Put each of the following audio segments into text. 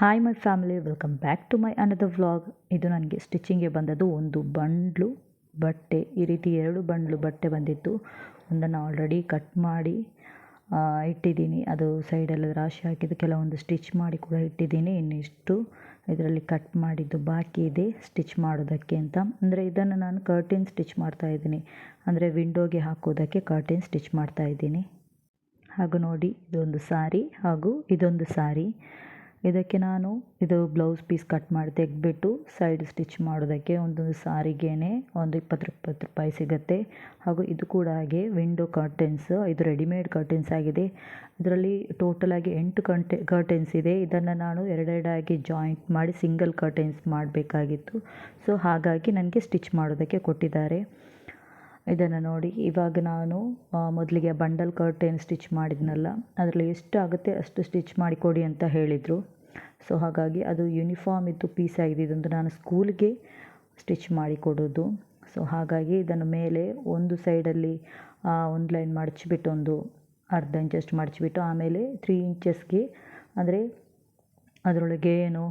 Hi my family, welcome back to my another vlog. ಇದು ನನಗೆ ಸ್ಟಿಚಿಂಗ್ಗೆ ಬಂದದ್ದು ಒಂದು ಬಂಡ್ಲು ಬಟ್ಟೆ. ಈ ರೀತಿ 2 ಬಂಡ್ಲು ಬಟ್ಟೆ ಬಂದಿತ್ತು. ಒಂದನ್ನು ಆಲ್ರೆಡಿ ಕಟ್ ಮಾಡಿ ಇಟ್ಟಿದ್ದೀನಿ. ಅದು ಸೈಡೆಲ್ಲ ರಾಶಿ ಹಾಕಿದ್ದು ಕೆಲವೊಂದು ಸ್ಟಿಚ್ ಮಾಡಿ ಕೂಡ ಇಟ್ಟಿದ್ದೀನಿ. ಇನ್ನಿಷ್ಟು ಇದರಲ್ಲಿ ಕಟ್ ಮಾಡಿದ್ದು ಬಾಕಿ ಇದೆ ಸ್ಟಿಚ್ ಮಾಡೋದಕ್ಕೆ ಅಂತ. ಅಂದರೆ ಇದನ್ನು ನಾನು ಕರ್ಟನ್ ಸ್ಟಿಚ್ ಮಾಡ್ತಾಯಿದ್ದೀನಿ. ಅಂದರೆ ವಿಂಡೋಗೆ ಹಾಕೋದಕ್ಕೆ ಕರ್ಟನ್ ಸ್ಟಿಚ್ ಮಾಡ್ತಾಯಿದ್ದೀನಿ. ಹಾಗೂ ನೋಡಿ, ಇದೊಂದು ಸಾರಿ ಹಾಗೂ ಇದೊಂದು ಸಾರಿ. ಇದಕ್ಕೆ ನಾನು ಇದು ಬ್ಲೌಸ್ ಪೀಸ್ ಕಟ್ ಮಾಡಿ ತೆಗೆದ್ಬಿಟ್ಟು ಸೈಡ್ ಸ್ಟಿಚ್ ಮಾಡೋದಕ್ಕೆ ಒಂದೊಂದು ಸಾರಿಗೇ ಒಂದು 20 ರೂಪಾಯಿ ಸಿಗುತ್ತೆ. ಹಾಗೂ ಇದು ಕೂಡ ಹಾಗೆ ವಿಂಡೋ ಕರ್ಟನ್ಸ್. ಇದು ರೆಡಿಮೇಡ್ ಕರ್ಟನ್ಸ್ ಆಗಿದೆ. ಇದರಲ್ಲಿ ಟೋಟಲಾಗಿ 8 ಕರ್ಟನ್ಸ್ ಇದೆ. ಇದನ್ನು ನಾನು ಎರಡೆರಡಾಗಿ ಜಾಯಿಂಟ್ ಮಾಡಿ ಸಿಂಗಲ್ ಕರ್ಟನ್ಸ್ ಮಾಡಬೇಕಾಗಿತ್ತು. ಸೊ ಹಾಗಾಗಿ ನನಗೆ ಸ್ಟಿಚ್ ಮಾಡೋದಕ್ಕೆ ಕೊಟ್ಟಿದ್ದಾರೆ. ಇದನ್ನು ನೋಡಿ, ಇವಾಗ ನಾನು ಮೊದಲಿಗೆ ಬಂಡಲ್ ಕರ್ಟನ್ ಸ್ಟಿಚ್ ಮಾಡಿದ್ನಲ್ಲ, ಅದರಲ್ಲಿ ಎಷ್ಟು ಆಗುತ್ತೆ ಅಷ್ಟು ಸ್ಟಿಚ್ ಮಾಡಿ ಕೊಡಿ ಅಂತ ಹೇಳಿದರು. ಸೊ ಹಾಗಾಗಿ ಅದು ಯೂನಿಫಾರ್ಮ್ ಇದ್ದು ಪೀಸ್ ಆಗಿದೆ. ಇದೊಂದು ನಾನು ಸ್ಕೂಲ್ಗೆ ಸ್ಟಿಚ್ ಮಾಡಿ ಕೊಡೋದು. ಸೊ ಹಾಗಾಗಿ ಇದನ್ನು ಮೇಲೆ ಒಂದು ಸೈಡಲ್ಲಿ ಒಂದು ಲೈನ್ ಮಡಚಿಬಿಟ್ಟು ಒಂದು ಅರ್ಧ ಇಂಚಷ್ಟು ಮಡಚಿಬಿಟ್ಟು ಆಮೇಲೆ 3 ಇಂಚಸ್ಗೆ ಅಂದರೆ ಅದರೊಳಗೆ ಏನು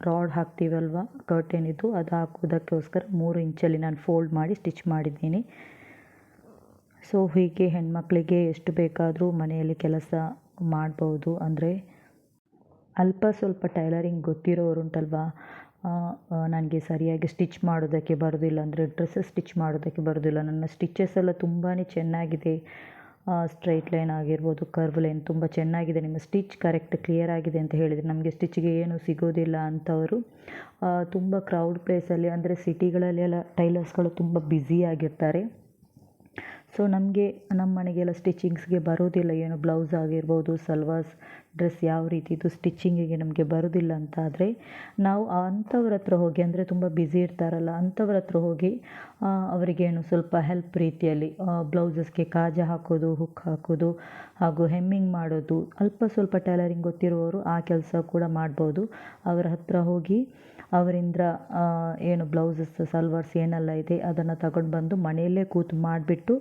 ರಾಡ್ ಹಾಕ್ತೀವಲ್ವ ಕರ್ಟನಿದ್ದು, ಅದು ಹಾಕೋದಕ್ಕೋಸ್ಕರ 3 ಇಂಚಲ್ಲಿ ನಾನು ಫೋಲ್ಡ್ ಮಾಡಿ ಸ್ಟಿಚ್ ಮಾಡಿದ್ದೀನಿ. ಸೊ ಹೀಗೆ ಹೆಣ್ಮಕ್ಳಿಗೆ ಎಷ್ಟು ಬೇಕಾದರೂ ಮನೆಯಲ್ಲಿ ಕೆಲಸ ಮಾಡ್ಬೋದು. ಅಂದರೆ ಅಲ್ಪ ಸ್ವಲ್ಪ ಟೈಲರಿಂಗ್ ಗೊತ್ತಿರೋರುಂಟಲ್ವ, ನನಗೆ ಸರಿಯಾಗಿ ಸ್ಟಿಚ್ ಮಾಡೋದಕ್ಕೆ ಬರೋದಿಲ್ಲ, ಅಂದರೆ ಡ್ರೆಸ್ಸಸ್ ಸ್ಟಿಚ್ ಮಾಡೋದಕ್ಕೆ ಬರೋದಿಲ್ಲ. ನನ್ನ ಸ್ಟಿಚಸ್ ಎಲ್ಲ ತುಂಬಾ ಚೆನ್ನಾಗಿದೆ. ಸ್ಟ್ರೈಟ್ ಲೈನ್ ಆಗಿರ್ಬೋದು, ಕರ್ವ್ ಲೈನ್ ತುಂಬ ಚೆನ್ನಾಗಿದೆ, ನಿಮ್ಮ ಸ್ಟಿಚ್ ಕರೆಕ್ಟ್ ಕ್ಲಿಯರ್ ಆಗಿದೆ ಅಂತ ಹೇಳಿದರೆ ನಮಗೆ ಸ್ಟಿಚ್ಗೆ ಏನು ಸಿಗೋದಿಲ್ಲ ಅಂಥವರು ತುಂಬ ಕ್ರೌಡ್ ಪ್ಲೇಸಲ್ಲಿ, ಅಂದರೆ ಸಿಟಿಗಳಲ್ಲೆಲ್ಲ ಟೈಲರ್ಸ್ಗಳು ತುಂಬ ಬ್ಯುಸಿಯಾಗಿರ್ತಾರೆ. ಸೊ ನಮಗೆ ನಮ್ಮ ಮನೆಗೆಲ್ಲ ಸ್ಟಿಚಿಂಗ್ಸ್ಗೆ ಬರೋದಿಲ್ಲ, ಏನು ಬ್ಲೌಸ್ ಆಗಿರ್ಬೋದು, ಸಲ್ವಾರ್ಸ್ ಡ್ರೆಸ್ ಯಾವ ರೀತಿದು ಸ್ಟಿಚಿಂಗಿಗೆ ನಮಗೆ ಬರೋದಿಲ್ಲ ಅಂತ ಆದರೆ ನಾವು ಅಂಥವ್ರ ಹತ್ರ ಹೋಗಿ, ಅಂದರೆ ತುಂಬ ಬ್ಯುಸಿ ಇರ್ತಾರಲ್ಲ ಅಂಥವ್ರ ಹತ್ರ ಹೋಗಿ ಅವರಿಗೇನು ಸ್ವಲ್ಪ ಹೆಲ್ಪ್ ರೀತಿಯಲ್ಲಿ ಬ್ಲೌಸಸ್ಗೆ ಕಾಜ ಹಾಕೋದು, ಹುಕ್ ಹಾಕೋದು ಹಾಗೂ ಹೆಮ್ಮಿಂಗ್ ಮಾಡೋದು, ಅಲ್ಪ ಸ್ವಲ್ಪ ಟೈಲರಿಂಗ್ ಗೊತ್ತಿರುವವರು ಆ ಕೆಲಸ ಕೂಡ ಮಾಡ್ಬೋದು. ಅವರ ಹತ್ರ ಹೋಗಿ ಅವರಿಂದ ಏನು ಬ್ಲೌಸಸ್ ಸಲ್ವಾರ್ಸ್ ಏನೆಲ್ಲ ಇದೆ ಅದನ್ನು ತಗೊಂಡು ಬಂದು ಮನೆಯಲ್ಲೇ ಕೂತು ಮಾಡಿಬಿಟ್ಟು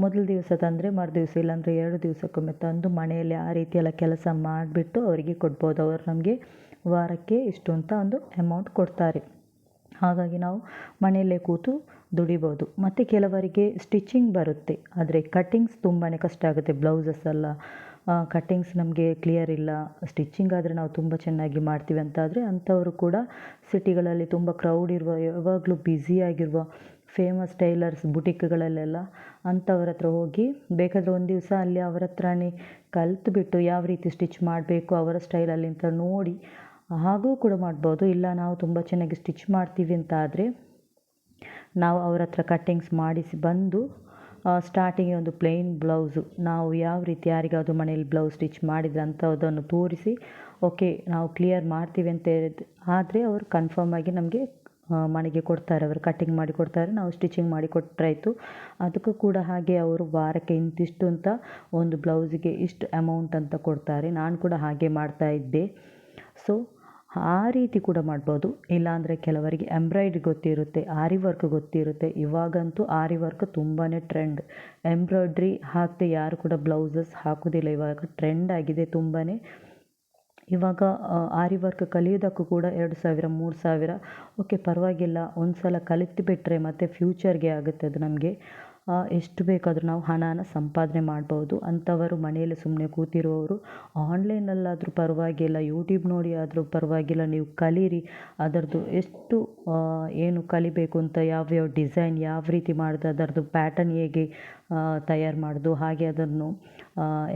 ಮೊದಲ ದಿವಸ ತಂದರೆ ಮರುದಿವಸ ಇಲ್ಲಾಂದರೆ 2 ದಿವಸಕ್ಕೊಮ್ಮೆ ತಂದು ಮನೆಯಲ್ಲಿ ಆ ರೀತಿಯೆಲ್ಲ ಕೆಲಸ ಮಾಡಿಬಿಟ್ಟು ಅವರಿಗೆ ಕೊಡ್ಬೋದು. ಅವರು ನಮಗೆ ವಾರಕ್ಕೆ ಇಷ್ಟು ಅಂತ ಒಂದು ಅಮೌಂಟ್ ಕೊಡ್ತಾರೆ. ಹಾಗಾಗಿ ನಾವು ಮನೆಯಲ್ಲೇ ಕೂತು ದುಡಿಬೋದು. ಮತ್ತು ಕೆಲವರಿಗೆ ಸ್ಟಿಚಿಂಗ್ ಬರುತ್ತೆ, ಆದರೆ ಕಟ್ಟಿಂಗ್ಸ್ ತುಂಬಾ ಕಷ್ಟ ಆಗುತ್ತೆ. ಬ್ಲೌಸಸ್ ಎಲ್ಲ ಕಟ್ಟಿಂಗ್ಸ್ ನಮಗೆ ಕ್ಲಿಯರ್ ಇಲ್ಲ, ಸ್ಟಿಚಿಂಗ್ ಆದರೆ ನಾವು ತುಂಬ ಚೆನ್ನಾಗಿ ಮಾಡ್ತೀವಿ ಅಂತಾದರೆ ಅಂಥವರು ಕೂಡ ಸಿಟಿಗಳಲ್ಲಿ ತುಂಬ ಕ್ರೌಡ್ ಇರುವ, ಯಾವಾಗಲೂ ಬ್ಯುಸಿಯಾಗಿರುವ ಫೇಮಸ್ ಟೈಲರ್ಸ್ ಬುಟಿಕ್ಗಳಲ್ಲೆಲ್ಲ ಅಂಥವ್ರ ಹತ್ರ ಹೋಗಿ ಬೇಕಾದರೆ ಒಂದು ದಿವಸ ಅಲ್ಲಿ ಅವರ ಹತ್ರನೇ ಕಲಿತ್ಬಿಟ್ಟು ಯಾವ ರೀತಿ ಸ್ಟಿಚ್ ಮಾಡಬೇಕು ಅವರ ಸ್ಟೈಲಲ್ಲಿ ಅಂತ ನೋಡಿ ಹಾಗೂ ಕೂಡ ಮಾಡ್ಬೋದು. ಇಲ್ಲ ನಾವು ತುಂಬ ಚೆನ್ನಾಗಿ ಸ್ಟಿಚ್ ಮಾಡ್ತೀವಿ ಅಂತ ಆದರೆ ನಾವು ಅವರ ಹತ್ರ ಕಟ್ಟಿಂಗ್ಸ್ ಮಾಡಿಸಿ ಬಂದು ಸ್ಟಾರ್ಟಿಂಗ್ ಒಂದು ಪ್ಲೇನ್ ಬ್ಲೌಸು ನಾವು ಯಾವ ರೀತಿ ಯಾರಿಗಾದರೂ ಮನೇಲಿ ಬ್ಲೌಸ್ ಸ್ಟಿಚ್ ಮಾಡಿದ್ರೆ ಅಂಥದ್ದನ್ನು ತೋರಿಸಿ ಓಕೆ ನಾವು ಕ್ಲಿಯರ್ ಮಾಡ್ತೀವಿ ಅಂತ ಆದರೆ ಅವರು ಕನ್ಫರ್ಮ್ ಆಗಿ ನಮಗೆ ಮನೆಗೆ ಕೊಡ್ತಾರೆ, ಅವರು ಕಟ್ಟಿಂಗ್ ಮಾಡಿ ಕೊಡ್ತಾರೆ, ನಾವು ಸ್ಟಿಚಿಂಗ್ ಮಾಡಿ ಕೊಟ್ಟರಾಯ್ತು. ಅದಕ್ಕೂ ಕೂಡ ಹಾಗೆ ಅವರು ವಾರಕ್ಕೆ ಇಂತಿಷ್ಟು ಅಂತ ಒಂದು ಬ್ಲೌಸಿಗೆ ಇಷ್ಟು ಅಮೌಂಟ್ ಅಂತ ಕೊಡ್ತಾರೆ. ನಾನು ಕೂಡ ಹಾಗೆ ಮಾಡ್ತಾಯಿದ್ದೆ. ಸೊ ಆ ರೀತಿ ಕೂಡ ಮಾಡ್ಬೋದು. ಇಲ್ಲಾಂದರೆ ಕೆಲವರಿಗೆ ಎಂಬ್ರಾಯ್ಡ್ರಿ ಗೊತ್ತಿರುತ್ತೆ, ಆರಿ ವರ್ಕ್ ಗೊತ್ತಿರುತ್ತೆ. ಇವಾಗಂತೂ ಆರಿ ವರ್ಕ್ ತುಂಬಾ ಟ್ರೆಂಡ್. ಎಂಬ್ರಾಯ್ಡ್ರಿ ಹಾಕದೆ ಯಾರು ಕೂಡ ಬ್ಲೌಸಸ್ ಹಾಕೋದಿಲ್ಲ. ಇವಾಗ ಟ್ರೆಂಡ್ ಆಗಿದೆ ತುಂಬಾ. ಇವಾಗ ಆರಿ ವರ್ಕ್ ಕಲಿಯೋದಕ್ಕೂ ಕೂಡ 2,000 3,000 ಓಕೆ ಪರವಾಗಿಲ್ಲ. ಒಂದು ಸಲ ಕಲಿತುಬಿಟ್ರೆ ಮತ್ತು ಫ್ಯೂಚರ್ಗೆ ಆಗುತ್ತೆ ಅದು ನಮಗೆ. ಎಷ್ಟು ಬೇಕಾದರೂ ನಾವು ಹಣನ ಸಂಪಾದನೆ ಮಾಡ್ಬೋದು. ಅಂಥವರು ಮನೆಯಲ್ಲಿ ಸುಮ್ಮನೆ ಕೂತಿರುವವರು ಆನ್ಲೈನಲ್ಲಾದರೂ ಪರವಾಗಿಲ್ಲ, ಯೂಟ್ಯೂಬ್ ನೋಡಿ ಆದರೂ ಪರವಾಗಿಲ್ಲ, ನೀವು ಕಲೀರಿ. ಅದರದ್ದು ಎಷ್ಟು ಏನು ಕಲಿಬೇಕು ಅಂತ, ಯಾವ್ಯಾವ ಡಿಸೈನ್ ಯಾವ ರೀತಿ ಮಾಡೋದು, ಅದರದ್ದು ಪ್ಯಾಟರ್ನ್ ಹೇಗೆ ತಯಾರು ಮಾಡೋದು, ಹಾಗೆ ಅದನ್ನು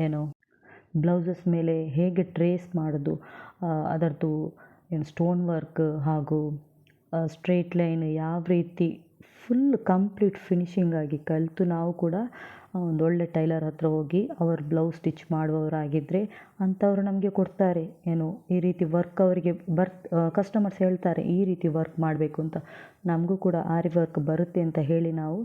ಏನು ಬ್ಲೌಸಸ್ ಮೇಲೆ ಹೇಗೆ ಟ್ರೇಸ್ ಮಾಡೋದು, ಅದರದ್ದು ಏನು ಸ್ಟೋನ್ ವರ್ಕ್ ಹಾಗೂ ಸ್ಟ್ರೇಟ್ ಲೈನ್ ಯಾವ ರೀತಿ ಫುಲ್ ಕಂಪ್ಲೀಟ್ ಫಿನಿಶಿಂಗ್ ಆಗಿ ಕಲಿತು ನಾವು ಕೂಡ ಒಂದೊಳ್ಳೆ ಟೈಲರ್ ಹತ್ರ ಹೋಗಿ ಅವ್ರ ಬ್ಲೌಸ್ ಸ್ಟಿಚ್ ಮಾಡುವವರಾಗಿದ್ದರೆ ಅಂಥವ್ರು ನಮಗೆ ಕೊಡ್ತಾರೆ. ಏನು ಈ ರೀತಿ ವರ್ಕ್ ಅವರಿಗೆ ಕಸ್ಟಮರ್ಸ್ ಹೇಳ್ತಾರೆ ಈ ರೀತಿ ವರ್ಕ್ ಮಾಡಬೇಕು ಅಂತ. ನಮಗೂ ಕೂಡ ಆರಿ ವರ್ಕ್ ಬರುತ್ತೆ ಅಂತ ಹೇಳಿ ನಾವು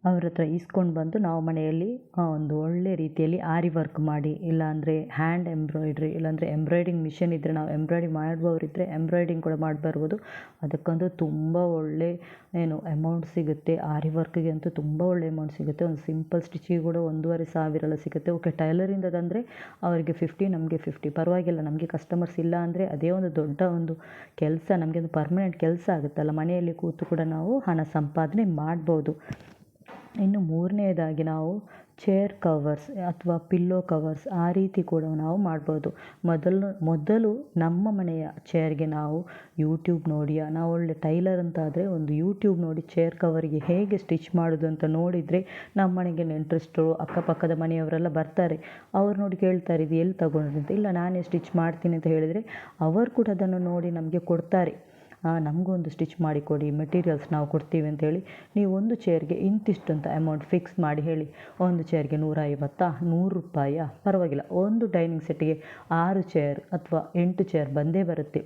ಅವ್ರ ಹತ್ರ ಇಸ್ಕೊಂಡು ಬಂದು ನಾವು ಮನೆಯಲ್ಲಿ ಒಂದು ಒಳ್ಳೆ ರೀತಿಯಲ್ಲಿ ಆರಿ ವರ್ಕ್ ಮಾಡಿ, ಇಲ್ಲಾಂದರೆ ಹ್ಯಾಂಡ್ ಎಂಬ್ರಾಯ್ಡ್ರಿ, ಇಲ್ಲಾಂದರೆ ಎಂಬ್ರಾಯ್ಡಿಂಗ್ ಮಿಷನ್ ಇದ್ದರೆ ನಾವು ಎಂಬ್ರಾಯ್ಡಿಂಗ್ ಮಾಡುವವರಿದ್ದರೆ ಎಂಬ್ರಾಯ್ಡಿಂಗ್ ಕೂಡ ಮಾಡಿ ಬರ್ಬೋದು. ಅದಕ್ಕಂತೂ ತುಂಬ ಒಳ್ಳೆ ಅಮೌಂಟ್ ಸಿಗುತ್ತೆ. ಆರಿ ವರ್ಕ್ಗೆ ಅಂತೂ ತುಂಬ ಒಳ್ಳೆ ಅಮೌಂಟ್ ಸಿಗುತ್ತೆ. ಒಂದು ಸಿಂಪಲ್ ಸ್ಟಿಚಿಗೆ ಕೂಡ 1,500 ಎಲ್ಲ ಸಿಗುತ್ತೆ. ಓಕೆ, ಟೈಲರಿಂದದಂದರೆ ಅವರಿಗೆ 50, ನಮಗೆ 50 ಪರವಾಗಿಲ್ಲ. ನಮಗೆ ಕಸ್ಟಮರ್ಸ್ ಇಲ್ಲ ಅಂದರೆ ಅದೇ ಒಂದು ದೊಡ್ಡ ಒಂದು ಕೆಲಸ, ನಮಗೆ ಒಂದು ಪರ್ಮನೆಂಟ್ ಕೆಲಸ ಆಗುತ್ತಲ್ಲ. ಮನೆಯಲ್ಲಿ ಕೂತು ಕೂಡ ನಾವು ಹಣ ಸಂಪಾದನೆ ಮಾಡ್ಬೋದು. ಇನ್ನು ಮೂರನೇದಾಗಿ ನಾವು ಚೇರ್ ಕವರ್ಸ್ ಅಥವಾ ಪಿಲ್ಲೋ ಕವರ್ಸ್ ಆ ರೀತಿ ಕೂಡ ನಾವು ಮಾಡ್ಬೋದು. ಮೊದಲು ನಮ್ಮ ಮನೆಯ ಚೇರ್ಗೆ ನಾವು ಯೂಟ್ಯೂಬ್ ನೋಡಿ, ನಾವು ಒಳ್ಳೆ ಟೈಲರ್ ಅಂತಾದರೆ ಒಂದು ಯೂಟ್ಯೂಬ್ ನೋಡಿ ಚೇರ್ ಕವರಿಗೆ ಹೇಗೆ ಸ್ಟಿಚ್ ಮಾಡೋದು ಅಂತ ನೋಡಿದರೆ ನಮ್ಮ ಮನೆಗೆ ನೆಂಟರಷ್ಟರು, ಅಕ್ಕಪಕ್ಕದ ಮನೆಯವರೆಲ್ಲ ಬರ್ತಾರೆ. ಅವ್ರು ನೋಡಿ ಕೇಳ್ತಾರೆ, ಇದು ಎಲ್ಲಿ ತಗೊಂಡ್ರಿ ಅಂತ. ಇಲ್ಲ, ನಾನೇ ಸ್ಟಿಚ್ ಮಾಡ್ತೀನಿ ಅಂತ ಹೇಳಿದರೆ ಅವರು ಕೂಡ ಅದನ್ನು ನೋಡಿ ನಮಗೆ ಕೊಡ್ತಾರೆ. ನಮಗೊಂದು ಸ್ಟಿಚ್ ಮಾಡಿಕೊಡಿ, ಮೆಟೀರಿಯಲ್ಸ್ ನಾವು ಕೊಡ್ತೀವಿ ಅಂತೇಳಿ. ನೀವು ಒಂದು ಚೇರ್ಗೆ ಇಂತಿಷ್ಟು ಅಂತ ಅಮೌಂಟ್ ಫಿಕ್ಸ್ ಮಾಡಿ ಹೇಳಿ. ಒಂದು ಚೇರ್ಗೆ 150, 100 ರೂಪಾಯಿಯಾ, ಪರವಾಗಿಲ್ಲ. ಒಂದು ಡೈನಿಂಗ್ ಸೆಟ್ಟಿಗೆ 6 ಚೇರ್ ಅಥವಾ 8 ಚೇರ್ ಬಂದೇ ಬರುತ್ತೆ.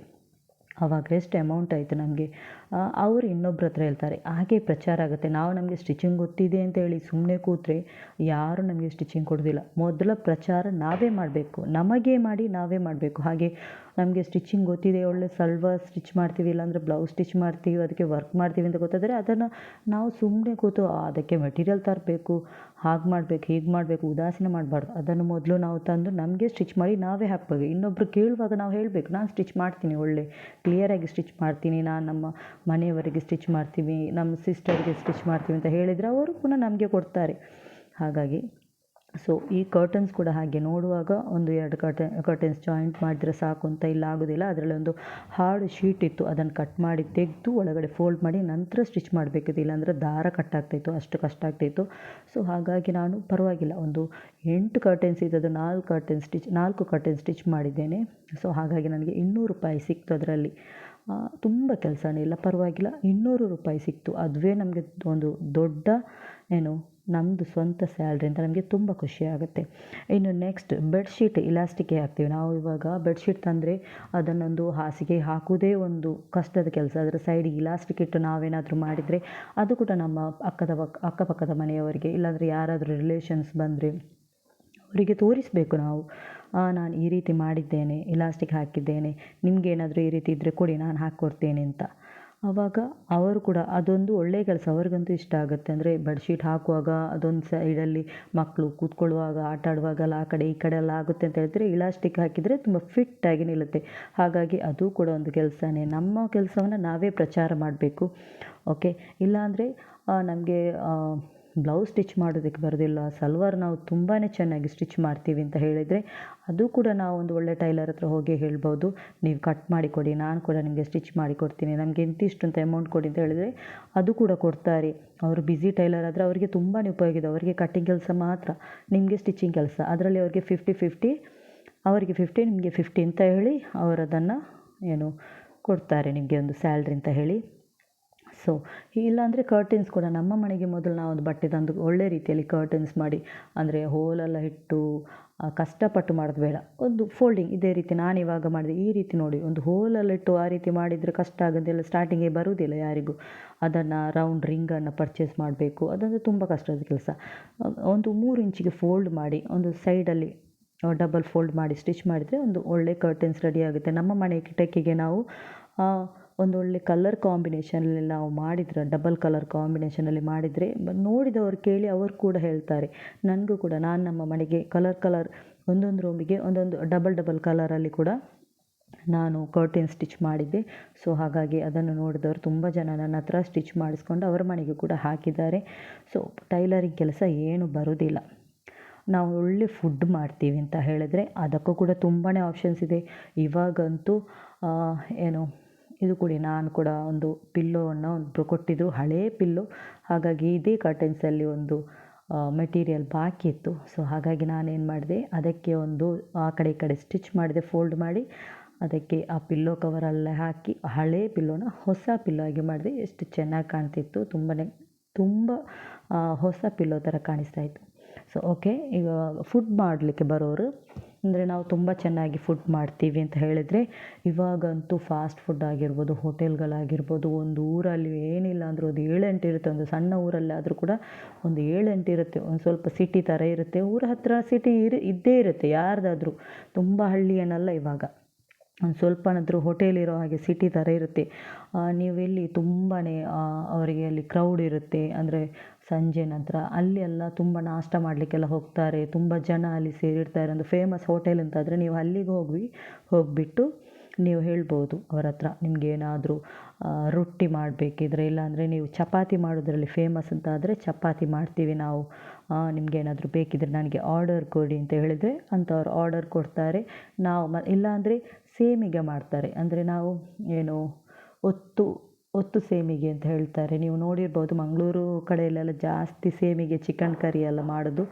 ಆವಾಗ ಎಷ್ಟು ಅಮೌಂಟ್ ಆಯಿತು ನಮಗೆ. ಅವರು ಇನ್ನೊಬ್ರ ಹತ್ರ ಹೇಳ್ತಾರೆ, ಹಾಗೆ ಪ್ರಚಾರ ಆಗುತ್ತೆ. ನಮಗೆ ಸ್ಟಿಚಿಂಗ್ ಗೊತ್ತಿದೆ ಅಂತ ಹೇಳಿ ಸುಮ್ಮನೆ ಕೂತ್ರೆ ಯಾರೂ ನಮಗೆ ಸ್ಟಿಚಿಂಗ್ ಕೊಡೋದಿಲ್ಲ. ಮೊದಲ ಪ್ರಚಾರ ನಾವೇ ಮಾಡಬೇಕು, ನಮಗೆ ಮಾಡಿ ನಾವೇ ಮಾಡಬೇಕು. ಹಾಗೆ ನಮಗೆ ಸ್ಟಿಚಿಂಗ್ ಗೊತ್ತಿದೆ, ಒಳ್ಳೆ ಸಲ್ವಾರ್ ಸ್ಟಿಚ್ ಮಾಡ್ತೀವಿ, ಇಲ್ಲಾಂದರೆ ಬ್ಲೌಸ್ ಸ್ಟಿಚ್ ಮಾಡ್ತೀವಿ, ಅದಕ್ಕೆ ವರ್ಕ್ ಮಾಡ್ತೀವಿ ಅಂತ ಗೊತ್ತಾದರೆ ಅದನ್ನು ನಾವು ಸುಮ್ಮನೆ ಕೂತು ಅದಕ್ಕೆ ಮೆಟೀರಿಯಲ್ ತರಬೇಕು, ಹಾಗೆ ಮಾಡಬೇಕು, ಹೀಗೆ ಮಾಡಬೇಕು, ಉದಾಸೀನ ಮಾಡಬಾರ್ದು. ಅದನ್ನು ಮೊದಲು ನಾವು ತಂದು ನಮಗೆ ಸ್ಟಿಚ್ ಮಾಡಿ ನಾವೇ ಹಾಕಬೇಕು. ಇನ್ನೊಬ್ಬರು ಕೇಳುವಾಗ ನಾವು ಹೇಳಬೇಕು, ನಾನು ಸ್ಟಿಚ್ ಮಾಡ್ತೀನಿ, ಒಳ್ಳೆ ಕ್ಲಿಯರಾಗಿ ಸ್ಟಿಚ್ ಮಾಡ್ತೀನಿ, ನಾನು ನಮ್ಮ ಮನೆಯವರಿಗೆ ಸ್ಟಿಚ್ ಮಾಡ್ತೀವಿ, ನಮ್ಮ ಸಿಸ್ಟರ್ಗೆ ಸ್ಟಿಚ್ ಮಾಡ್ತೀವಿ ಅಂತ ಹೇಳಿದರೆ ಅವರು ಪುನಃ ನಮಗೆ ಕೊಡ್ತಾರೆ. ಹಾಗಾಗಿ ಸೊ ಈ ಕರ್ಟನ್ಸ್ ಕೂಡ ಹಾಗೆ ನೋಡುವಾಗ 1-2 ಕರ್ಟನ್ಸ್ ಜಾಯಿಂಟ್ ಮಾಡಿದರೆ ಸಾಕು ಅಂತ ಇಲ್ಲ, ಆಗೋದಿಲ್ಲ. ಅದರಲ್ಲಿ ಒಂದು ಹಾರ್ಡ್ ಶೀಟ್ ಇತ್ತು, ಅದನ್ನು ಕಟ್ ಮಾಡಿ ತೆಗೆದು ಒಳಗಡೆ ಫೋಲ್ಡ್ ಮಾಡಿ ನಂತರ ಸ್ಟಿಚ್ ಮಾಡಬೇಕಿತ್ತು, ಇಲ್ಲಾಂದರೆ ದಾರ ಕಟ್ಟಾಗ್ತಾಯಿತ್ತು, ಅಷ್ಟು ಕಷ್ಟ ಆಗ್ತಾಯಿತ್ತು. ಸೊ ಹಾಗಾಗಿ ನಾನು ಪರವಾಗಿಲ್ಲ, ಒಂದು 8 ಕರ್ಟನ್ಸ್ ಇದ್ದದ್ದು 4 ಕರ್ಟನ್ ಸ್ಟಿಚ್ ಮಾಡಿದ್ದೇನೆ. ಸೊ ಹಾಗಾಗಿ ನನಗೆ 200 ರೂಪಾಯಿ ಸಿಕ್ತು ಅದರಲ್ಲಿ. ತುಂಬ ಕೆಲಸನೇ ಇಲ್ಲ, ಪರವಾಗಿಲ್ಲ. 200 ರೂಪಾಯಿ ಸಿಕ್ತು, ಅದುವೇ ನಮಗೆ ಒಂದು ದೊಡ್ಡ ನಮ್ಮದು ಸ್ವಂತ ಸ್ಯಾಲ್ರಿ ಅಂತ ನಮಗೆ ತುಂಬ ಖುಷಿ ಆಗುತ್ತೆ. ಇನ್ನು ನೆಕ್ಸ್ಟ್ ಬೆಡ್ಶೀಟ್ ಇಲಾಸ್ಟಿಕ್ಗೆ ಹಾಕ್ತೀವಿ. ನಾವು ಇವಾಗ ಬೆಡ್ಶೀಟ್ ತಂದರೆ ಅದನ್ನೊಂದು ಹಾಸಿಗೆ ಹಾಕುವುದೇ ಒಂದು ಕಷ್ಟದ ಕೆಲಸ. ಅದರ ಸೈಡಿಗೆ ಇಲಾಸ್ಟಿಕ್ ಇಟ್ಟು ನಾವೇನಾದರೂ ಮಾಡಿದರೆ ಅದು ಕೂಡ ನಮ್ಮ ಅಕ್ಕಪಕ್ಕದ ಮನೆಯವರಿಗೆ, ಇಲ್ಲಾಂದರೆ ಯಾರಾದರೂ ರಿಲೇಷನ್ಸ್ ಬಂದರೆ ಅವರಿಗೆ ತೋರಿಸಬೇಕು ನಾವು, ನಾನು ಈ ರೀತಿ ಮಾಡಿದ್ದೇನೆ, ಇಲಾಸ್ಟಿಕ್ ಹಾಕಿದ್ದೇನೆ, ನಿಮಗೇನಾದರೂ ಈ ರೀತಿ ಇದ್ದರೆ ಕೊಡಿ, ನಾನು ಹಾಕ್ಕೊಡ್ತೇನೆ ಅಂತ. ಆವಾಗ ಅವರು ಕೂಡ ಅದೊಂದು ಒಳ್ಳೆಯ ಕೆಲಸ, ಅವ್ರಿಗಂತೂ ಇಷ್ಟ ಆಗುತ್ತೆ. ಅಂದರೆ ಬೆಡ್ಶೀಟ್ ಹಾಕುವಾಗ ಅದೊಂದು ಸೈಡಲ್ಲಿ ಮಕ್ಕಳು ಕೂತ್ಕೊಳ್ಳುವಾಗ ಆಟ ಆಡುವಾಗೆಲ್ಲ ಆ ಕಡೆ ಈ ಕಡೆ ಎಲ್ಲ ಆಗುತ್ತೆ ಅಂತ ಹೇಳಿದ್ರೆ ಇಲಾಸ್ಟಿಕ್ ಹಾಕಿದರೆ ತುಂಬ ಫಿಟ್ಟಾಗಿ ನಿಲ್ಲುತ್ತೆ. ಹಾಗಾಗಿ ಅದು ಕೂಡ ಒಂದು ಕೆಲಸನೇ. ನಮ್ಮ ಕೆಲಸವನ್ನು ನಾವೇ ಪ್ರಚಾರ ಮಾಡಬೇಕು. ಓಕೆ, ಇಲ್ಲಾಂದರೆ ನಮಗೆ ಬ್ಲೌಸ್ ಸ್ಟಿಚ್ ಮಾಡೋದಕ್ಕೆ ಬರೋದಿಲ್ಲ, ಸಲ್ವಾರ್ ನಾವು ತುಂಬಾ ಚೆನ್ನಾಗಿ ಸ್ಟಿಚ್ ಮಾಡ್ತೀವಿ ಅಂತ ಹೇಳಿದರೆ ಅದು ಕೂಡ ನಾವು ಒಂದು ಒಳ್ಳೆ ಟೈಲರ್ ಹತ್ರ ಹೋಗಿ ಹೇಳ್ಬೋದು, ನೀವು ಕಟ್ ಮಾಡಿ ಕೊಡಿ, ನಾನು ಕೂಡ ನಿಮಗೆ ಸ್ಟಿಚ್ ಮಾಡಿ ಕೊಡ್ತೀನಿ, ನಮಗೆ ಇಂತಿಷ್ಟು ಅಂತ ಅಮೌಂಟ್ ಕೊಡಿ ಅಂತ ಹೇಳಿದರೆ ಅದು ಕೂಡ ಕೊಡ್ತಾರೆ. ಅವರು ಬ್ಯುಸಿ ಟೈಲರ್ ಆದರೆ ಅವರಿಗೆ ತುಂಬಾ ಉಪಯೋಗ ಇದೆ. ಅವರಿಗೆ ಕಟ್ಟಿಂಗ್ ಕೆಲಸ ಮಾತ್ರ, ನಿಮಗೆ ಸ್ಟಿಚಿಂಗ್ ಕೆಲಸ, ಅದರಲ್ಲಿ ಅವರಿಗೆ 50-50, ಅವರಿಗೆ 50 ನಿಮಗೆ 50 ಅಂತ ಹೇಳಿ ಅವರದನ್ನು ಕೊಡ್ತಾರೆ, ನಿಮಗೆ ಒಂದು ಸ್ಯಾಲ್ರಿ ಅಂತ ಹೇಳಿ. ಸೊ ಇಲ್ಲಾಂದರೆ ಕರ್ಟನ್ಸ್ ಕೂಡ ನಮ್ಮ ಮನೆಗೆ ಮೊದಲು ನಾವೊಂದು ಬಟ್ಟೆ ತಂದು ಒಳ್ಳೆ ರೀತಿಯಲ್ಲಿ ಕರ್ಟನ್ಸ್ ಮಾಡಿ, ಅಂದರೆ ಹೋಲೆಲ್ಲ ಇಟ್ಟು ಕಷ್ಟಪಟ್ಟು ಮಾಡೋದು ಬೇಡ, ಒಂದು ಫೋಲ್ಡಿಂಗ್ ಇದೇ ರೀತಿ ನಾನಿವಾಗ ಮಾಡಿದೆ ಈ ರೀತಿ ನೋಡಿ, ಒಂದು ಹೋಲೆಲ್ಲಿಟ್ಟು ಆ ರೀತಿ ಮಾಡಿದರೆ ಕಷ್ಟ ಆಗೋದಿಲ್ಲ, ಸ್ಟಾರ್ಟಿಂಗಿಗೆ ಬರುವುದಿಲ್ಲ ಯಾರಿಗೂ. ಅದನ್ನು ರೌಂಡ್ ರಿಂಗನ್ನು ಪರ್ಚೇಸ್ ಮಾಡಬೇಕು, ಅದಂದರೆ ತುಂಬ ಕಷ್ಟದ ಕೆಲಸ. ಒಂದು 3 ಇಂಚಿಗೆ ಫೋಲ್ಡ್ ಮಾಡಿ ಒಂದು ಸೈಡಲ್ಲಿ ಡಬಲ್ ಫೋಲ್ಡ್ ಮಾಡಿ ಸ್ಟಿಚ್ ಮಾಡಿದರೆ ಒಂದು ಒಳ್ಳೆ ಕರ್ಟನ್ಸ್ ರೆಡಿ ಆಗುತ್ತೆ. ನಮ್ಮ ಮನೆ ಕಿಟಕಿಗೆ ನಾವು ಒಂದೊಳ್ಳೆ ಕಲರ್ ಕಾಂಬಿನೇಷನಲ್ಲಿ ನಾವು ಮಾಡಿದರೆ, ಡಬಲ್ ಕಲರ್ ಕಾಂಬಿನೇಷನಲ್ಲಿ ಮಾಡಿದರೆ ನೋಡಿದವರು ಕೇಳಿ ಅವರು ಕೂಡ ಹೇಳ್ತಾರೆ, ನನಗೂ ಕೂಡ, ನಾನು ನಮ್ಮ ಮನೆಗೆ ಕಲರ್ ಒಂದೊಂದು ರೂಮಿಗೆ ಒಂದೊಂದು ಡಬಲ್ ಕಲರಲ್ಲಿ ಕೂಡ ನಾನು ಕರ್ಟನ್ ಸ್ಟಿಚ್ ಮಾಡಿದ್ದೆ. ಸೊ ಹಾಗಾಗಿ ಅದನ್ನು ನೋಡಿದವರು ತುಂಬ ಜನ ನನ್ನ ಹತ್ರ ಸ್ಟಿಚ್ ಮಾಡಿಸ್ಕೊಂಡು ಅವರ ಮನೆಗೆ ಕೂಡ ಹಾಕಿದ್ದಾರೆ. ಸೊ ಟೈಲರಿಂಗ್ ಕೆಲಸ ಏನು ಬರೋದಿಲ್ಲ. ನಾವು ಒಳ್ಳೆ ಫುಡ್ ಮಾಡ್ತೀವಿ ಅಂತ ಹೇಳಿದ್ರೆ ಅದಕ್ಕೂ ಕೂಡ ತುಂಬಾ ಆಪ್ಷನ್ಸ್ ಇದೆ. ಇವಾಗಂತೂ ಇದು ಕೂಡ ನಾನು ಕೂಡ ಒಂದು ಪಿಲ್ಲೋವನ್ನು ಒಬ್ಬರು ಕೊಟ್ಟಿದ್ದರು, ಹಳೇ ಪಿಲ್ಲೋ. ಹಾಗಾಗಿ ಇದೇ ಕರ್ಟನ್ಸಲ್ಲಿ ಒಂದು ಮೆಟೀರಿಯಲ್ ಬಾಕಿ ಇತ್ತು. ಸೊ ಹಾಗಾಗಿ ನಾನೇನು ಮಾಡಿದೆ, ಅದಕ್ಕೆ ಒಂದು ಆ ಕಡೆ ಈ ಕಡೆ ಸ್ಟಿಚ್ ಮಾಡಿದೆ, ಫೋಲ್ಡ್ ಮಾಡಿ ಅದಕ್ಕೆ ಆ ಪಿಲ್ಲೋ ಕವರಲ್ಲೇ ಹಾಕಿ ಹಳೇ ಪಿಲ್ಲೋನ ಹೊಸ ಪಿಲ್ಲೋ ಆಗಿ ಮಾಡಿದೆ. ಎಷ್ಟು ಚೆನ್ನಾಗಿ ಕಾಣ್ತಿತ್ತು, ತುಂಬ ಹೊಸ ಪಿಲ್ಲೋ ಥರ ಕಾಣಿಸ್ತಾ ಇತ್ತು. ಸೊ ಓಕೆ, ಈಗ ಫುಡ್ ಮಾಡಲಿಕ್ಕೆ ಬರೋರು ಅಂದರೆ ನಾವು ತುಂಬ ಚೆನ್ನಾಗಿ ಫುಡ್ ಮಾಡ್ತೀವಿ ಅಂತ ಹೇಳಿದರೆ ಇವಾಗಂತೂ ಫಾಸ್ಟ್ ಫುಡ್ ಆಗಿರ್ಬೋದು, ಹೋಟೆಲ್ಗಳಾಗಿರ್ಬೋದು, ಒಂದು ಊರಲ್ಲಿ ಏನಿಲ್ಲ ಅಂದರೂ ಒಂದು 7-8 ಇರುತ್ತೆ. ಒಂದು ಸಣ್ಣ ಊರಲ್ಲಾದರೂ ಕೂಡ ಒಂದು 7-8 ಇರುತ್ತೆ. ಒಂದು ಸ್ವಲ್ಪ ಸಿಟಿ ಥರ ಇರುತ್ತೆ, ಊರ ಹತ್ತಿರ ಸಿಟಿ ಇದ್ದೇ ಇರುತ್ತೆ ಯಾರ್ದಾದ್ರೂ. ತುಂಬ ಹಳ್ಳಿ ಏನಲ್ಲ ಇವಾಗ, ಒಂದು ಸ್ವಲ್ಪನಾದರೂ ಹೋಟೆಲ್ ಇರೋ ಹಾಗೆ ಸಿಟಿ ಥರ ಇರುತ್ತೆ. ನೀವೆಲ್ಲಿ ತುಂಬಾ ಅವರಿಗೆ ಅಲ್ಲಿ ಕ್ರೌಡ್ ಇರುತ್ತೆ, ಅಂದರೆ ಸಂಜೆ ನಂತರ ಅಲ್ಲಿ ಎಲ್ಲ ತುಂಬ ನಾಷ್ಟ ಮಾಡಲಿಕ್ಕೆಲ್ಲ ಹೋಗ್ತಾರೆ, ತುಂಬ ಜನ ಅಲ್ಲಿ ಸೇರಿರ್ತಾರೆ. ಒಂದು ಫೇಮಸ್ ಹೋಟೆಲ್ ಅಂತಾದರೆ ನೀವು ಅಲ್ಲಿಗೆ ಹೋಗಿಬಿಟ್ಟು ನೀವು ಹೇಳ್ಬೋದು ಅವರ ಹತ್ರ, ನಿಮಗೇನಾದರೂ ರೊಟ್ಟಿ ಮಾಡಬೇಕಿದ್ರೆ, ಇಲ್ಲಾಂದರೆ ನೀವು ಚಪಾತಿ ಮಾಡೋದ್ರಲ್ಲಿ ಫೇಮಸ್ ಅಂತ ಆದರೆ ಚಪಾತಿ ಮಾಡ್ತೀವಿ ನಾವು, ನಿಮಗೇನಾದರೂ ಬೇಕಿದ್ರೆ ನನಗೆ ಆರ್ಡರ್ ಕೊಡಿ ಅಂತ ಹೇಳಿದರೆ ಅಂಥವ್ರು ಆರ್ಡರ್ ಕೊಡ್ತಾರೆ. ನಾವು ಇಲ್ಲಾಂದರೆ ಸೇಮಿಗೆ ಮಾಡ್ತಾರೆ, ಅಂದರೆ ನಾವು ಏನು ಒತ್ತು ಸೇಮಿಗೆ ಅಂತ ಹೇಳ್ತಾರೆ. ನೀವು ನೋಡಿರ್ಬೋದು ಮಂಗಳೂರು ಕಡೆಯಲ್ಲೆಲ್ಲ ಜಾಸ್ತಿ ಸೇಮಿಗೆ ಚಿಕನ್ ಕರಿ ಎಲ್ಲ ಮಾಡೋದು.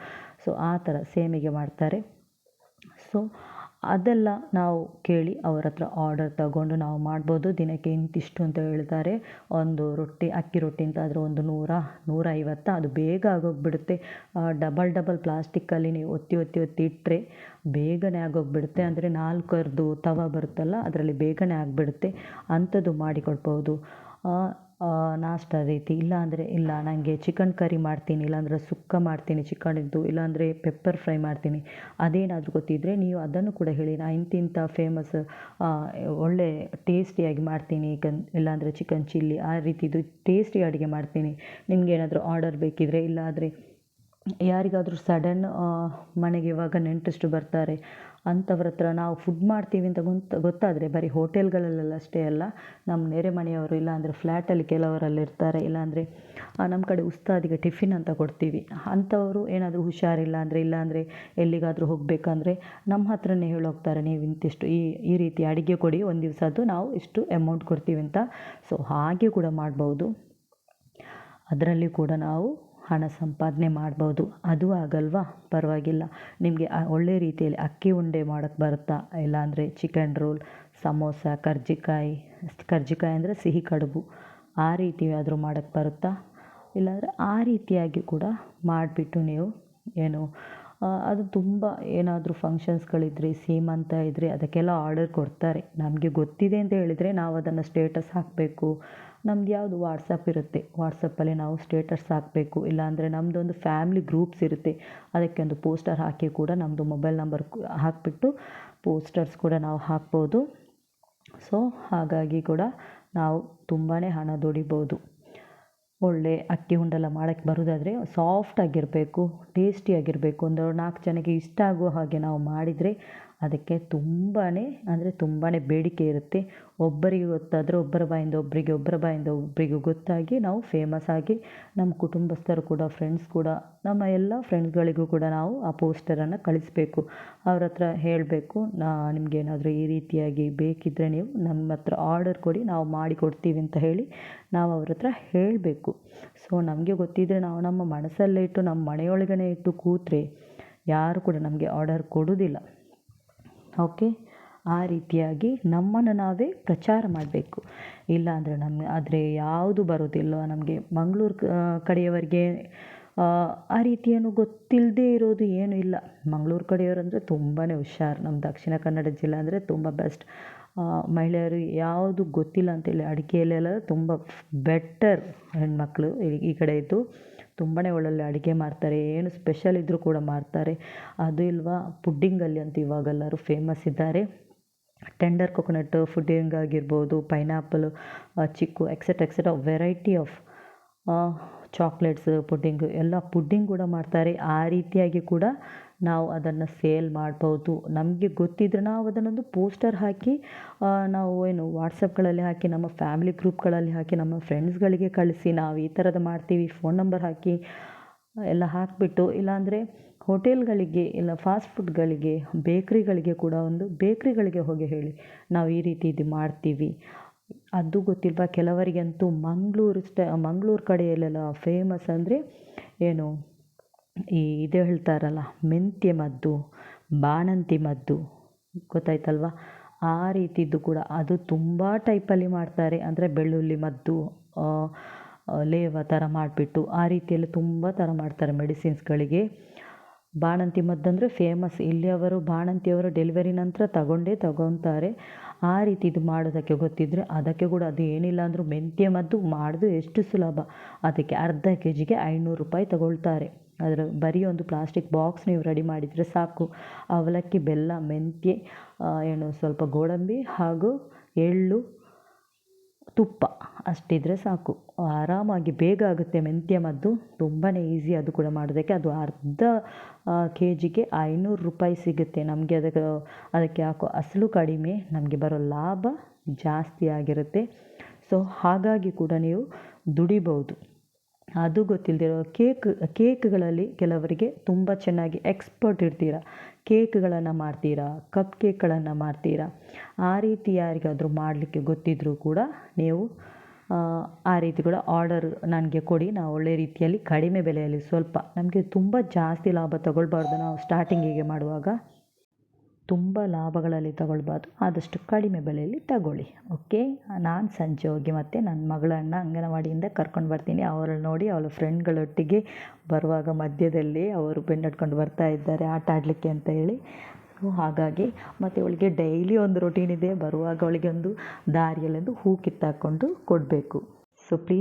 ಸೊ ಆ ಥರ ಸೇಮಿಗೆ ಮಾಡ್ತಾರೆ. ಸೊ ಅದೆಲ್ಲ ನಾವು ಕೇಳಿ ಅವರ ಹತ್ರ ಆರ್ಡರ್ ತಗೊಂಡು ನಾವು ಮಾಡ್ಬೋದು. ದಿನಕ್ಕೆ ಇಂತಿಷ್ಟು ಅಂತ ಹೇಳ್ತಾರೆ. ಒಂದು ರೊಟ್ಟಿ, ಅಕ್ಕಿ ರೊಟ್ಟಿ ಅಂತ ಆದರೆ ಒಂದು 100-150, ಅದು ಬೇಗ ಆಗೋಗಿಬಿಡುತ್ತೆ. ಡಬಲ್ ಪ್ಲಾಸ್ಟಿಕ್ಕಲ್ಲಿ ನೀವು ಒತ್ತಿ ಇಟ್ಟರೆ ಬೇಗನೆ ಆಗೋಗಿಬಿಡುತ್ತೆ. ಅಂದರೆ 4 ತವ ಬರುತ್ತಲ್ಲ, ಅದರಲ್ಲಿ ಬೇಗನೆ ಆಗಿಬಿಡುತ್ತೆ. ಅಂಥದ್ದು ಮಾಡಿಕೊಡ್ಬೋದು. ನಾಷ್ಟ ರೀತಿ ಇಲ್ಲ ನನಗೆ ಚಿಕನ್ ಕರಿ ಮಾಡ್ತೀನಿ, ಇಲ್ಲಾಂದರೆ ಸುಕ್ಕ ಮಾಡ್ತೀನಿ ಚಿಕನಿದ್ದು, ಇಲ್ಲಾಂದರೆ ಪೆಪ್ಪರ್ ಫ್ರೈ ಮಾಡ್ತೀನಿ, ಅದೇನಾದರೂ ಗೊತ್ತಿದ್ದರೆ ನೀವು ಅದನ್ನು ಕೂಡ ಹೇಳಿ. ನಾನು ಇಂತಿಂಥ ಫೇಮಸ್ ಒಳ್ಳೆ ಟೇಸ್ಟಿಯಾಗಿ ಮಾಡ್ತೀನಿ, ಇಲ್ಲಾಂದರೆ ಚಿಕನ್ ಚಿಲ್ಲಿ ಆ ರೀತಿದು ಟೇಸ್ಟಿ ಅಡುಗೆ ಮಾಡ್ತೀನಿ. ನಿಮಗೇನಾದರೂ ಆರ್ಡರ್ ಬೇಕಿದ್ದರೆ, ಇಲ್ಲಾಂದರೆ ಯಾರಿಗಾದರೂ ಸಡನ್ ಮನೆಗೆ ಇವಾಗ ನೆಂಟರಿಷ್ಟು ಬರ್ತಾರೆ ಅಂಥವ್ರ ಹತ್ರ ನಾವು ಫುಡ್ ಮಾಡ್ತೀವಿ ಅಂತ ಗೊತ್ತಾದರೆ, ಬರೀ ಹೋಟೆಲ್ಗಳಲ್ಲೆಲ್ಲ ಅಷ್ಟೇ ಅಲ್ಲ, ನಮ್ಮ ನೆರೆ ಮನೆಯವರು ಇಲ್ಲಾಂದರೆ ಫ್ಲ್ಯಾಟಲ್ಲಿ ಕೆಲವರಲ್ಲಿ ಇರ್ತಾರೆ, ಇಲ್ಲಾಂದರೆ ನಮ್ಮ ಕಡೆ ಉಸ್ತಾದಿಗೆ ಟಿಫಿನ್ ಅಂತ ಕೊಡ್ತೀವಿ. ಅಂಥವರು ಏನಾದರೂ ಹುಷಾರಿಲ್ಲ ಅಂದರೆ, ಇಲ್ಲಾಂದರೆ ಎಲ್ಲಿಗಾದರೂ ಹೋಗಬೇಕಂದ್ರೆ ನಮ್ಮ ಹತ್ರನೇ ಹೇಳೋಗ್ತಾರೆ, ನೀವು ಇಂತಿಷ್ಟು ಈ ರೀತಿ ಅಡುಗೆ ಕೊಡಿ, ಒಂದು ದಿವಸದ್ದು ನಾವು ಇಷ್ಟು ಅಮೌಂಟ್ ಕೊಡ್ತೀವಿ ಅಂತ. ಸೊ ಹಾಗೆ ಕೂಡ ಮಾಡ್ಬೋದು, ಅದರಲ್ಲಿ ಕೂಡ ನಾವು ಹಣ ಸಂಪಾದನೆ ಮಾಡ್ಬೋದು. ಅದು ಆಗಲ್ವಾ, ಪರವಾಗಿಲ್ಲ. ನಿಮಗೆ ಒಳ್ಳೆ ರೀತಿಯಲ್ಲಿ ಅಕ್ಕಿ ಉಂಡೆ ಮಾಡೋಕ್ಕೆ ಬರುತ್ತಾ, ಇಲ್ಲಾಂದರೆ ಚಿಕನ್ ರೋಲ್, ಸಮೋಸ, ಕರ್ಜಿಕಾಯಿ ಅಂದರೆ ಸಿಹಿ ಕಡುಬು, ಆ ರೀತಿ ಆದರೂ ಮಾಡೋಕ್ಕೆ ಬರುತ್ತಾ, ಇಲ್ಲಾಂದರೆ ಆ ರೀತಿಯಾಗಿ ಕೂಡ ಮಾಡಿಬಿಟ್ಟು ನೀವು ಅದು ತುಂಬ ಏನಾದರೂ ಫಂಕ್ಷನ್ಸ್ಗಳಿದ್ರೆ, ಸೀಮಂತ ಇದ್ದರೆ ಅದಕ್ಕೆಲ್ಲ ಆರ್ಡರ್ ಕೊಡ್ತಾರೆ. ನಮಗೆ ಗೊತ್ತಿದೆ ಅಂತ ಹೇಳಿದರೆ ನಾವು ಅದನ್ನು ಸ್ಟೇಟಸ್ ಹಾಕಬೇಕು. ನಮ್ದು ಯಾವುದು ವಾಟ್ಸಪ್ ಇರುತ್ತೆ, ವಾಟ್ಸಪ್ಪಲ್ಲಿ ನಾವು ಸ್ಟೇಟಸ್ ಹಾಕಬೇಕು. ಇಲ್ಲಾಂದರೆ ನಮ್ಮದೊಂದು ಫ್ಯಾಮಿಲಿ ಗ್ರೂಪ್ಸ್ ಇರುತ್ತೆ, ಅದಕ್ಕೆ ಒಂದು ಪೋಸ್ಟರ್ ಹಾಕಿ ಕೂಡ ನಮ್ಮದು ಮೊಬೈಲ್ ನಂಬರ್ ಹಾಕಿಬಿಟ್ಟು ಪೋಸ್ಟರ್ಸ್ ಕೂಡ ನಾವು ಹಾಕ್ಬೋದು. ಸೊ ಹಾಗಾಗಿ ಕೂಡ ನಾವು ತುಂಬಾ ಹಣ ದುಡಿಬೋದು. ಒಳ್ಳೆ ಅಕ್ಕಿ ಉಂಡೆಲ್ಲ ಮಾಡೋಕ್ಕೆ ಬರೋದಾದರೆ ಸಾಫ್ಟಾಗಿರಬೇಕು, ಟೇಸ್ಟಿಯಾಗಿರಬೇಕು. ಒಂದು 4 ಜನಕ್ಕೆ ಇಷ್ಟ ಆಗುವ ಹಾಗೆ ನಾವು ಮಾಡಿದರೆ ಅದಕ್ಕೆ ತುಂಬಾ ಬೇಡಿಕೆ ಇರುತ್ತೆ. ಒಬ್ಬರಿಗೆ ಗೊತ್ತಾದರೆ ಒಬ್ಬರ ಬಾಯಿಂದ ಒಬ್ಬರಿಗೆ ಗೊತ್ತಾಗಿ ನಾವು ಫೇಮಸ್ ಆಗಿ ನಮ್ಮ ಕುಟುಂಬಸ್ಥರು ಕೂಡ, ಫ್ರೆಂಡ್ಸ್ ಕೂಡ, ನಮ್ಮ ಎಲ್ಲ ಫ್ರೆಂಡ್ಸ್ಗಳಿಗೂ ಕೂಡ ನಾವು ಆ ಪೋಸ್ಟರನ್ನು ಕಳಿಸಬೇಕು. ಅವ್ರ ಹತ್ರ ಹೇಳಬೇಕು, ನಿಮಗೇನಾದರೂ ಈ ರೀತಿಯಾಗಿ ಬೇಕಿದ್ದರೆ ನೀವು ನಮ್ಮ ಹತ್ರ ಆರ್ಡರ್ ಕೊಡಿ, ನಾವು ಮಾಡಿಕೊಡ್ತೀವಿ ಅಂತ ಹೇಳಿ ನಾವು ಅವ್ರ ಹತ್ರ ಹೇಳಬೇಕು. ಸೊ ನಮಗೆ ಗೊತ್ತಿದ್ದರೆ ನಾವು ನಮ್ಮ ಮನಸ್ಸಲ್ಲೇ ಇಟ್ಟು, ನಮ್ಮ ಮನೆಯೊಳಗನೆ ಇಟ್ಟು ಕೂತ್ರೆ ಯಾರು ಕೂಡ ನಮಗೆ ಆರ್ಡರ್ ಕೊಡೋದಿಲ್ಲ. ಓಕೆ, ಆ ರೀತಿಯಾಗಿ ನಮ್ಮನ್ನು ನಾವೇ ಪ್ರಚಾರ ಮಾಡಬೇಕು. ಆದರೆ ಯಾವುದು ಬರೋದಿಲ್ಲ ನಮಗೆ. ಮಂಗಳೂರು ಕಡೆಯವರಿಗೆ ಆ ರೀತಿಯನ್ನು ಗೊತ್ತಿಲ್ಲದೆ ಇರೋದು ಏನೂ ಇಲ್ಲ. ಮಂಗಳೂರು ಕಡೆಯವರಂದರೆ ತುಂಬಾ ಹುಷಾರು. ನಮ್ಮ ದಕ್ಷಿಣ ಕನ್ನಡ ಜಿಲ್ಲೆ ಅಂದರೆ ತುಂಬ ಬೆಸ್ಟ್. ಮಹಿಳೆಯರು ಯಾವುದು ಗೊತ್ತಿಲ್ಲ ಅಂತೇಳಿ ಅಡುಗೆಯಲ್ಲೆಲ್ಲ ತುಂಬ ಬೆಟರ್ ಹೆಣ್ಮಕ್ಳು ಈ ಕಡೆ ಇದ್ದು ತುಂಬಾ ಒಳ್ಳೊಳ್ಳೆ ಅಡುಗೆ ಮಾಡ್ತಾರೆ. ಏನು ಸ್ಪೆಷಲ್ ಇದ್ದರೂ ಕೂಡ ಮಾಡ್ತಾರೆ. ಅದು ಇಲ್ವಾ, ಪುಡ್ಡಿಂಗಲ್ಲಿ ಅಂತೂ ಇವಾಗೆಲ್ಲರೂ ಫೇಮಸ್ ಇದ್ದಾರೆ. ಟೆಂಡರ್ ಕೊಕೊನಟ್ ಪುಡ್ಡಿಂಗ್ ಆಗಿರ್ಬೋದು, pineapple, chikoo, etcetera variety of chocolates pudding, ಎಲ್ಲ ಪುಡ್ಡಿಂಗ್ ಕೂಡ ಮಾಡ್ತಾರೆ. ಆ ರೀತಿಯಾಗಿ ಕೂಡ ನಾವು ಅದನ್ನು ಸೇಲ್ ಮಾಡ್ಬೋದು. ನಮಗೆ ಗೊತ್ತಿದ್ದರೆ ನಾವು ಅದನ್ನೊಂದು ಪೋಸ್ಟರ್ ಹಾಕಿ ನಾವು ವಾಟ್ಸಪ್ಗಳಲ್ಲಿ ಹಾಕಿ, ನಮ್ಮ ಫ್ಯಾಮಿಲಿ ಗ್ರೂಪ್ಗಳಲ್ಲಿ ಹಾಕಿ, ನಮ್ಮ ಫ್ರೆಂಡ್ಸ್ಗಳಿಗೆ ಕಳಿಸಿ, ನಾವು ಈ ಥರದ್ದು ಮಾಡ್ತೀವಿ, ಫೋನ್ ನಂಬರ್ ಹಾಕಿ ಎಲ್ಲ ಹಾಕಿಬಿಟ್ಟು, ಇಲ್ಲಾಂದರೆ ಹೋಟೆಲ್ಗಳಿಗೆ, ಇಲ್ಲ ಫಾಸ್ಟ್ ಫುಡ್ಗಳಿಗೆ, ಬೇಕ್ರಿಗಳಿಗೆ ಹೋಗಿ ಹೇಳಿ, ನಾವು ಈ ರೀತಿ ಇದು ಮಾಡ್ತೀವಿ. ಅದು ಗೊತ್ತಿಲ್ವಾ ಕೆಲವರಿಗಂತೂ ಮಂಗಳೂರು ಕಡೆಯಲ್ಲೆಲ್ಲ ಫೇಮಸ್ ಅಂದರೆ ಇದು ಹೇಳ್ತಾರಲ್ಲ, ಮೆಂತ್ಯ ಮದ್ದು, ಬಾಣಂತಿ ಮದ್ದು, ಗೊತ್ತಾಯ್ತಲ್ವ? ಆ ರೀತಿದ್ದು ಕೂಡ ಅದು ತುಂಬ ಟೈಪಲ್ಲಿ ಮಾಡ್ತಾರೆ. ಅಂದರೆ ಬೆಳ್ಳುಳ್ಳಿ ಮದ್ದು, ಲೇವ ಥರ ಮಾಡಿಬಿಟ್ಟು ಆ ರೀತಿಯಲ್ಲಿ ತುಂಬ ಥರ ಮಾಡ್ತಾರೆ ಮೆಡಿಸಿನ್ಸ್ಗಳಿಗೆ. ಬಾಣಂತಿ ಮದ್ದಂದರೆ ಫೇಮಸ್. ಇಲ್ಲಿ ಅವರು ಬಾಣಂತಿಯವರು ಡೆಲಿವರಿ ನಂತರ ತಗೊತಾರೆ. ಆ ರೀತಿ ಇದು ಮಾಡೋದಕ್ಕೆ ಗೊತ್ತಿದ್ದರೆ ಅದಕ್ಕೆ ಕೂಡ ಅದು ಏನಿಲ್ಲ ಅಂದರೂ ಮೆಂತ್ಯ ಮದ್ದು ಮಾಡೋದು ಎಷ್ಟು ಸುಲಭ. ಅದಕ್ಕೆ ಅರ್ಧ ಕೆ ಜಿಗೆ 500 ರೂಪಾಯಿ ತಗೊಳ್ತಾರೆ. ಅದರ ಬರೀ ಒಂದು ಪ್ಲಾಸ್ಟಿಕ್ ಬಾಕ್ಸ್ ನೀವು ರೆಡಿ ಮಾಡಿದರೆ ಸಾಕು. ಅವಲಕ್ಕಿ, ಬೆಲ್ಲ, ಮೆಂತ್ಯ, ಸ್ವಲ್ಪ ಗೋಡಂಬಿ ಹಾಗೂ ಎಳ್ಳು, ತುಪ್ಪ ಅಷ್ಟಿದ್ರೆ ಸಾಕು. ಆರಾಮಾಗಿ ಬೇಗ ಆಗುತ್ತೆ ಮೆಂತ್ಯ ಮದ್ದು. ತುಂಬಾ ಈಸಿ ಅದು ಕೂಡ ಮಾಡೋದಕ್ಕೆ. ಅದು ಅರ್ಧ ಕೆ ಜಿಗೆ 500 ರೂಪಾಯಿ ಸಿಗುತ್ತೆ. ನಮಗೆ ಅದಕ್ಕೆ ಹಾಕೋ ಅಸಲು ಕಡಿಮೆ, ನಮಗೆ ಬರೋ ಲಾಭ ಜಾಸ್ತಿ ಆಗಿರುತ್ತೆ. ಸೊ ಹಾಗಾಗಿ ಕೂಡ ನೀವು ದುಡಿಬೋದು. ಅದು ಗೊತ್ತಿಲ್ಲದಿರೋ ಕೇಕ್ಗಳಲ್ಲಿ ಕೆಲವರಿಗೆ ತುಂಬ ಚೆನ್ನಾಗಿ ಎಕ್ಸ್ಪರ್ಟ್ ಇರ್ತೀರ. ಕೇಕ್ಗಳನ್ನು ಮಾಡ್ತೀರಾ, ಕಪ್ ಕೇಕ್ಗಳನ್ನು ಮಾಡ್ತೀರಾ. ಆ ರೀತಿ ಯಾರಿಗಾದರೂ ಮಾಡಲಿಕ್ಕೆ ಗೊತ್ತಿದ್ದರೂ ಕೂಡ ನೀವು ಆ ರೀತಿ ಕೂಡ ಆರ್ಡರ್ ನನಗೆ ಕೊಡಿ. ನಾವು ಒಳ್ಳೆ ರೀತಿಯಲ್ಲಿ ಕಡಿಮೆ ಬೆಲೆಯಲ್ಲಿ ಸ್ವಲ್ಪ, ನಮಗೆ ತುಂಬ ಜಾಸ್ತಿ ಲಾಭ ತಗೊಳ್ಬಾರ್ದು. ನಾವು ಸ್ಟಾರ್ಟಿಂಗಿಗೆ ಮಾಡುವಾಗ ತುಂಬ ಲಾಭಗಳಲ್ಲಿ ತಗೊಳ್ಬಾರ್ದು. ಆದಷ್ಟು ಕಡಿಮೆ ಬೆಲೆಯಲ್ಲಿ ತಗೊಳ್ಳಿ. ಓಕೆ, ನಾನು ಸಂಜೆ ಹೋಗಿ ಮತ್ತು ನನ್ನ ಮಗಳನ್ನ ಅಂಗನವಾಡಿಯಿಂದ ಕರ್ಕೊಂಡು ಬರ್ತೀನಿ. ಅವಳನ್ನು ನೋಡಿ ಅವಳ ಫ್ರೆಂಡ್ಗಳೊಟ್ಟಿಗೆ ಬರುವಾಗ ಮಧ್ಯದಲ್ಲಿ ಅವರು ಬೆನ್ನಟ್ಕೊಂಡು ಬರ್ತಾ ಇದ್ದಾರೆ ಆಟ ಆಡಲಿಕ್ಕೆ ಅಂತ ಹೇಳಿ. ಹಾಗಾಗಿ ಮತ್ತು ಅವಳಿಗೆ ಡೈಲಿ ಒಂದು ರೊಟೀನ್ ಇದೆ. ಬರುವಾಗ ಅವಳಿಗೆ ಒಂದು ದಾರಿಯಲ್ಲೊಂದು ಹೂ ಕಿತ್ತಾಕ್ಕೊಂಡು ಕೊಡಬೇಕು. So please